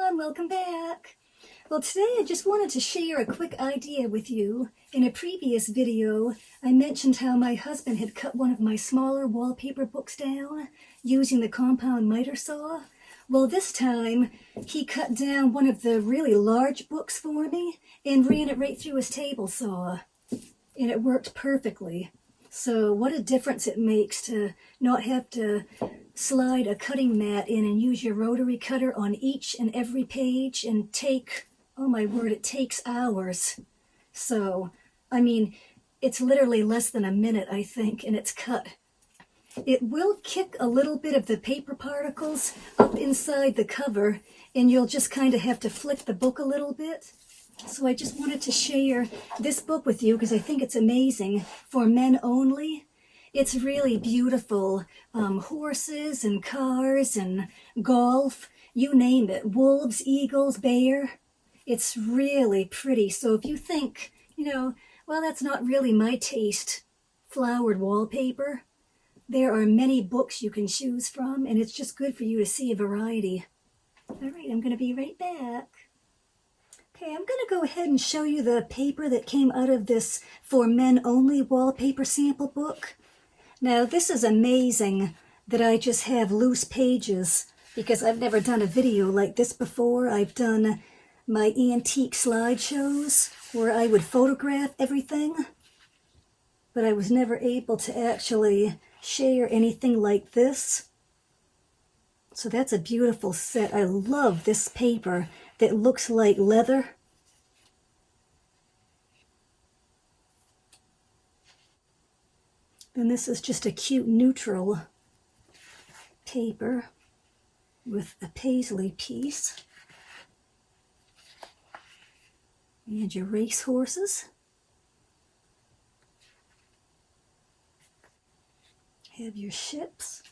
everyone, welcome back. Well, today I just wanted to share a quick idea with you. In a previous video, I mentioned how my husband had cut one of my smaller wallpaper books down using the compound miter saw. Well, this time he cut down one of the really large books for me and ran it right through his table saw. And it worked perfectly. So what a difference it makes to not have to slide a cutting mat in and use your rotary cutter on each and every page and take, oh my word, it takes hours. So, I mean, it's literally less than a minute, I think, and it's cut. It will kick a little bit of the paper particles up inside the cover, and you'll just kind of have to flick the book a little bit. So I just wanted to share this book with you because I think it's amazing. For men only. It's really beautiful. Horses and cars and golf, you name it. Wolves, eagles, bear. It's really pretty. So if you think, well, that's not really my taste, flowered wallpaper, there are many books you can choose from, and it's just good for you to see a variety. All right, I'm going to be right back. Okay, I'm going to go ahead and show you the paper that came out of this For Men Only wallpaper sample book. Now, this is amazing that I just have loose pages because I've never done a video like this before. I've done my antique slideshows where I would photograph everything, but I was never able to actually share anything like this. So that's a beautiful set. I love this paper that looks like leather. And this is just a cute neutral paper with a paisley piece. And your race horses. Have your ships.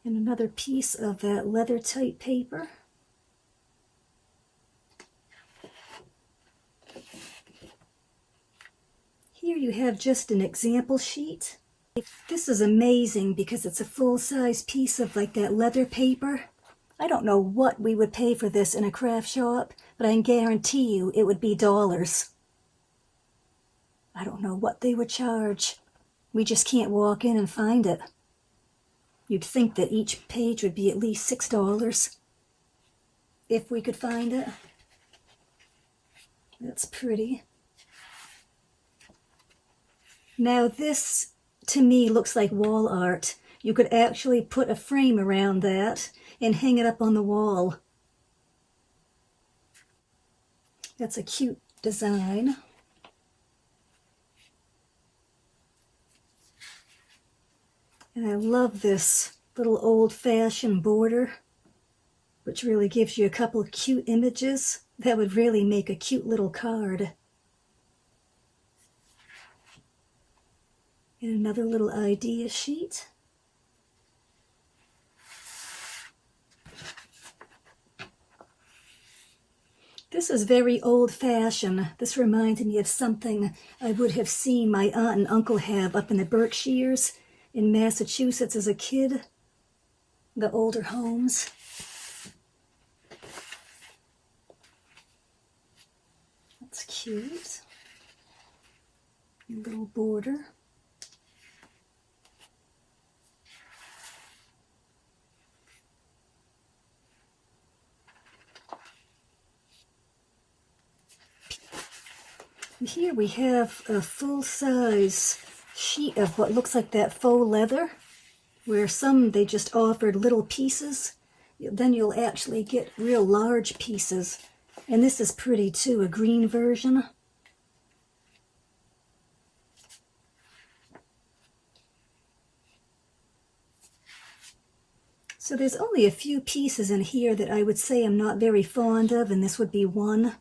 And another piece of that leather type paper. Here you have just an example sheet. This is amazing because it's a full-size piece of like that leather paper. I don't know what we would pay for this in a craft shop, but I can guarantee you it would be dollars. I don't know what they would charge. We just can't walk in and find it. You'd think that each page would be at least $6 if we could find it. That's pretty. Now this, to me, looks like wall art. You could actually put a frame around that and hang it up on the wall. That's a cute design. And I love this little old-fashioned border, which really gives you a couple of cute images. That would really make a cute little card. And another little idea sheet. This is very old-fashioned. This reminds me of something I would have seen my aunt and uncle have up in the Berkshires in Massachusetts as a kid. The older homes. That's cute. A little border. Here we have a full-size sheet of what looks like that faux leather, where some they just offered little pieces. Then you'll actually get real large pieces. And this is pretty too, a green version. So there's only a few pieces in here that I would say I'm not very fond of, and this would be one.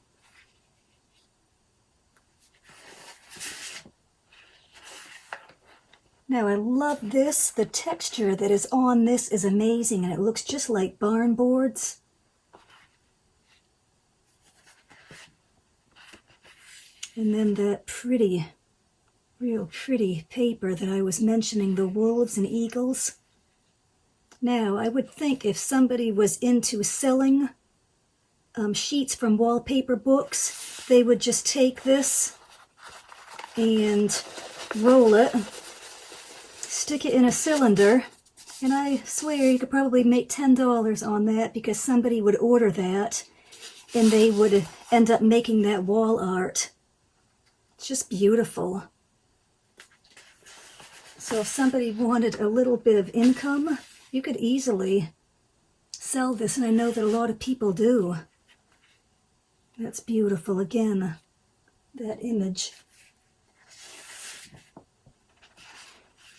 Now I love this. The texture that is on this is amazing, and it looks just like barn boards. And then that pretty Real pretty paper that I was mentioning, the wolves and eagles. Now, I would think if somebody was into selling sheets from wallpaper books, they would just take this and roll it, stick it in a cylinder, and I swear you could probably make $10 on that, because somebody would order that and they would end up making that wall art. It's just beautiful. So if somebody wanted a little bit of income, you could easily sell this, and I know that a lot of people do. That's beautiful. Again, that image.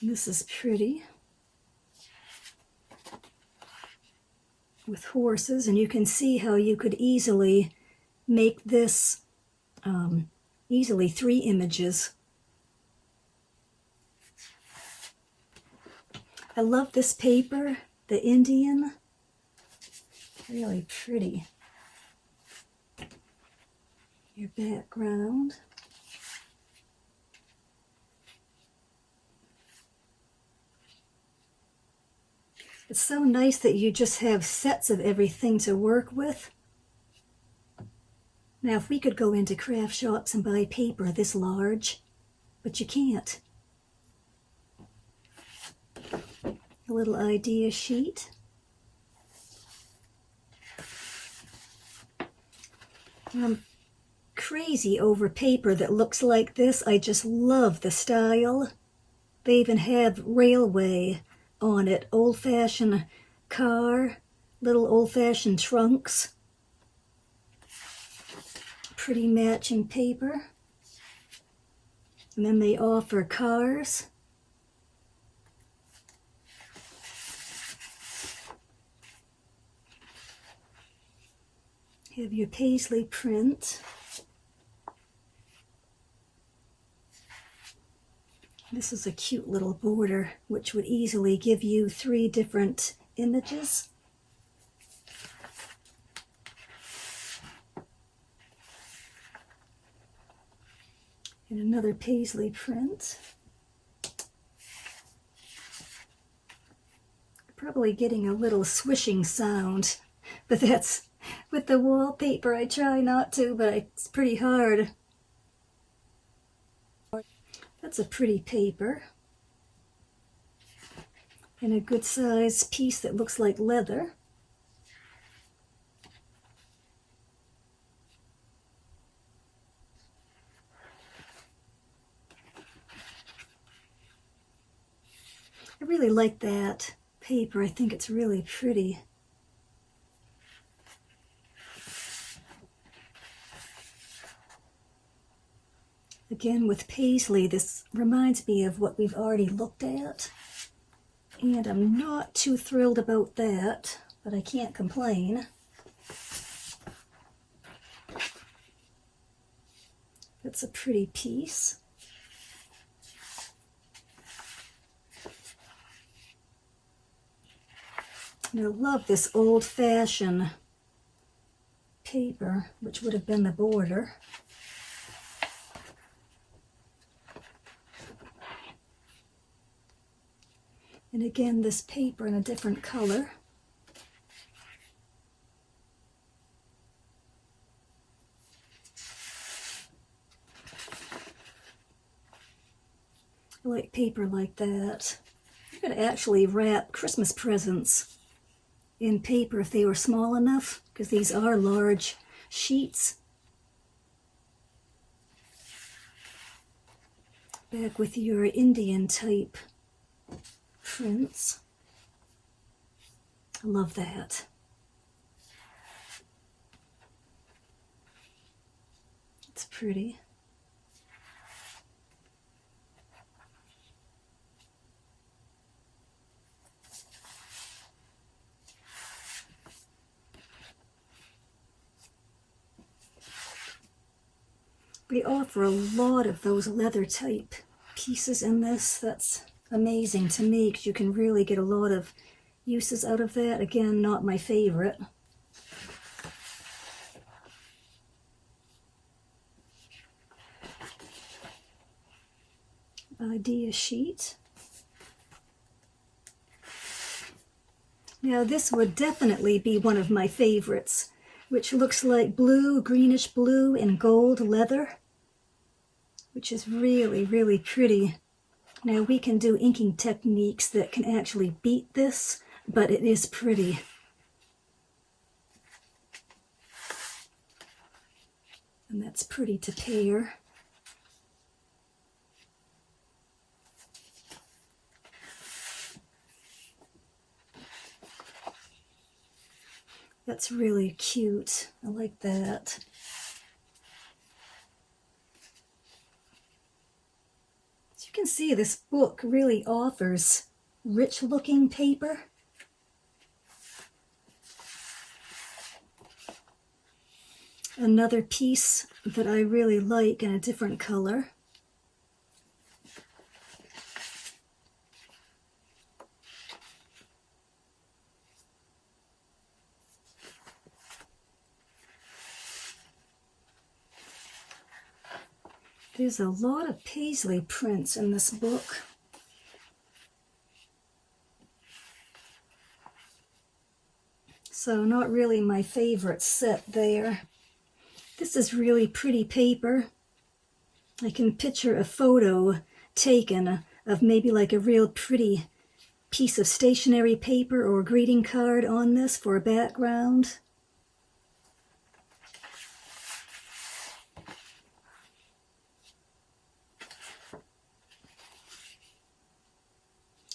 This is pretty. With horses, and you can see how you could easily make this easily 3 images. I love this paper, the Indian. Really pretty. Your background. It's so nice that you just have sets of everything to work with. Now, if we could go into craft shops and buy paper this large, but you can't. A little idea sheet. I'm crazy over paper that looks like this. I just love the style. They even have railway on it, old-fashioned car, little old-fashioned trunks. Pretty matching paper. And then they offer cars. Have your paisley print. This is a cute little border, which would easily give you 3 different images. And another paisley print. Probably getting a little swishing sound, but that's with the wallpaper. I try not to, but it's pretty hard. That's a pretty paper. And a good size piece that looks like leather. I really like that paper. I think it's really pretty. Again, with paisley, this reminds me of what we've already looked at. And I'm not too thrilled about that, but I can't complain. That's a pretty piece. And I love this old-fashioned paper, which would have been the border. And again, this paper in a different color. I like paper like that. You could actually wrap Christmas presents in paper if they were small enough, because these are large sheets. Back with your Indian type prints. I love that. It's pretty. They offer a lot of those leather type pieces in this. That's amazing to me, because you can really get a lot of uses out of that. Again, not my favorite. idea sheet. Now this would definitely be one of my favorites, which looks like blue, greenish blue and gold leather, which is really, really pretty. Now we can do inking techniques that can actually beat this, but it is pretty. And that's pretty to pair. That's really cute. I like that. As you can see, this book really offers rich-looking paper. Another piece that I really like in a different color. There's a lot of paisley prints in this book. So not really my favorite set there. This is really pretty paper. I can picture a photo taken of maybe like a real pretty piece of stationery paper or greeting card on this for a background.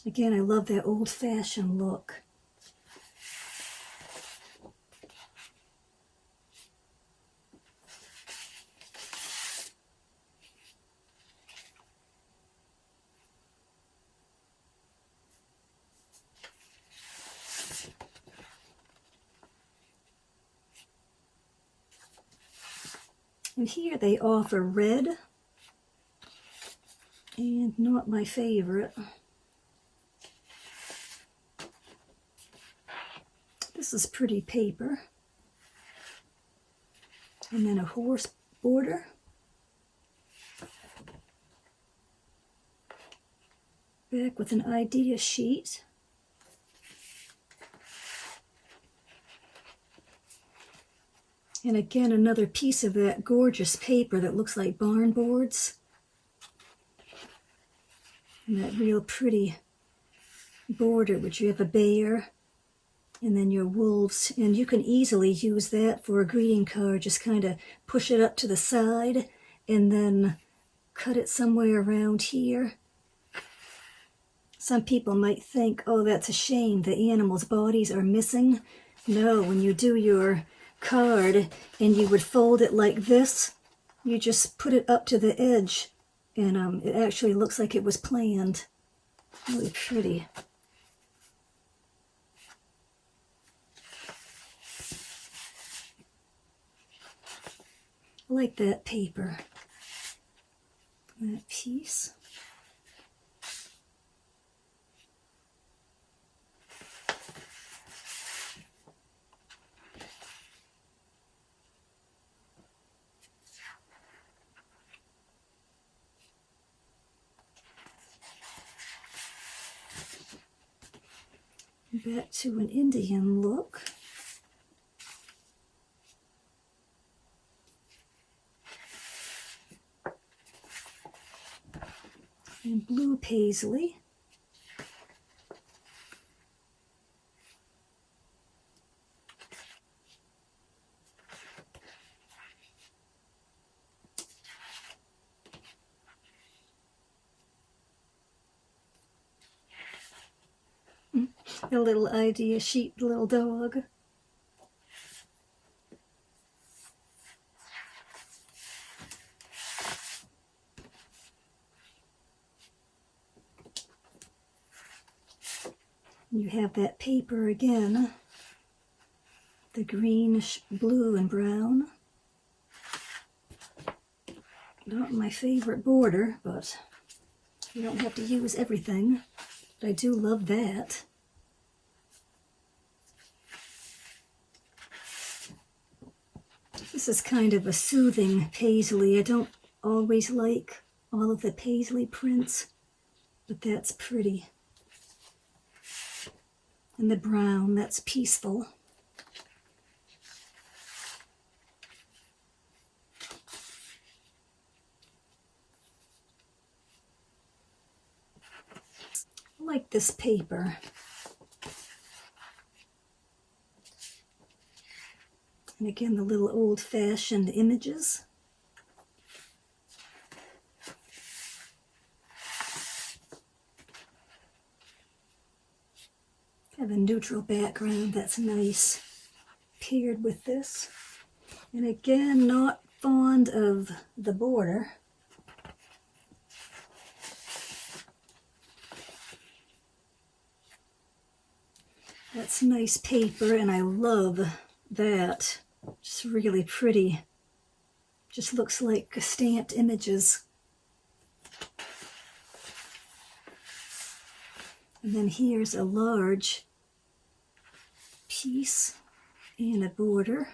Again, I love that old-fashioned look. And here they offer red, and not my favorite. This is pretty paper. And then a horse border. Back with an idea sheet. And again, another piece of that gorgeous paper that looks like barn boards. And that real pretty border, which you have a bear and then your wolves. And you can easily use that for a greeting card. Just kind of push it up to the side and then cut it somewhere around here. Some people might think, oh, that's a shame, the animals' bodies are missing. No, when you do your card and you would fold it like this, you just put it up to the edge and it actually looks like it was planned. Really pretty. I like that paper, that piece. Back to an Indian look. And blue paisley. A little idea sheet, little dog. You have that paper again, the greenish blue and brown. Not my favorite border, but you don't have to use everything. But I do love that. This is kind of a soothing paisley. I don't always like all of the paisley prints, but that's pretty. And the brown, that's peaceful. I like this paper. And again, the little old-fashioned images. Have a neutral background, that's nice, paired with this. And again, not fond of the border. That's nice paper, and I love that. Just really pretty. Just looks like stamped images. And then here's a large piece and a border,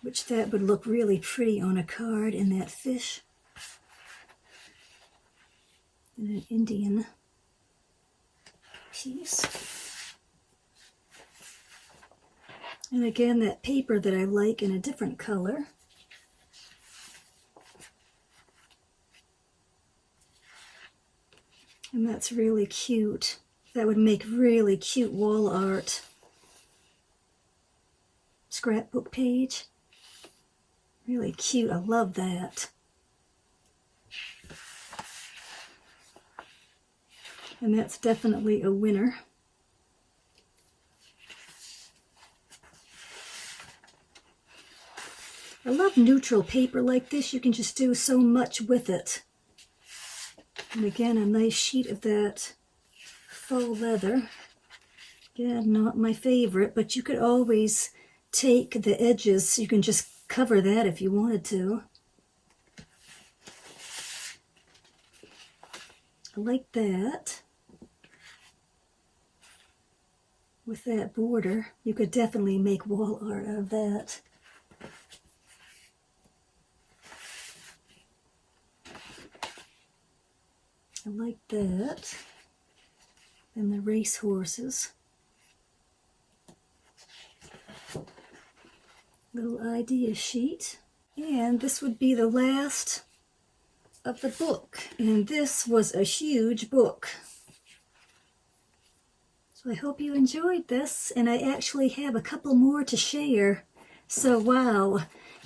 which that would look really pretty on a card in that fish. And an Indian piece. And again, that paper that I like in a different color. And that's really cute. That would make really cute wall art. Scrapbook page. Really cute. I love that. And that's definitely a winner. I love neutral paper like this. You can just do so much with it. And again, a nice sheet of that faux leather. Again, not my favorite, but you could always take the edges. You can just cover that if you wanted to. I like that. With that border, you could definitely make wall art out of that. I like that. And the race horses. Little idea sheet. And this would be the last of the book. And this was a huge book. So I hope you enjoyed this. And I actually have a couple more to share. So wow,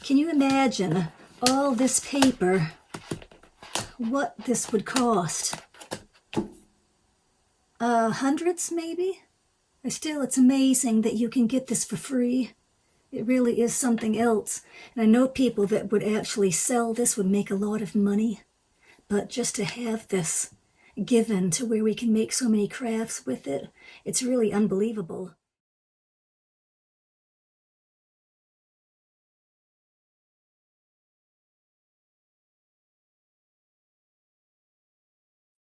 can you imagine all this paper? What this would cost? Hundreds maybe? Still, it's amazing that you can get this for free. It really is something else. And I know people that would actually sell this would make a lot of money. But just to have this given to where we can make so many crafts with it, it's really unbelievable.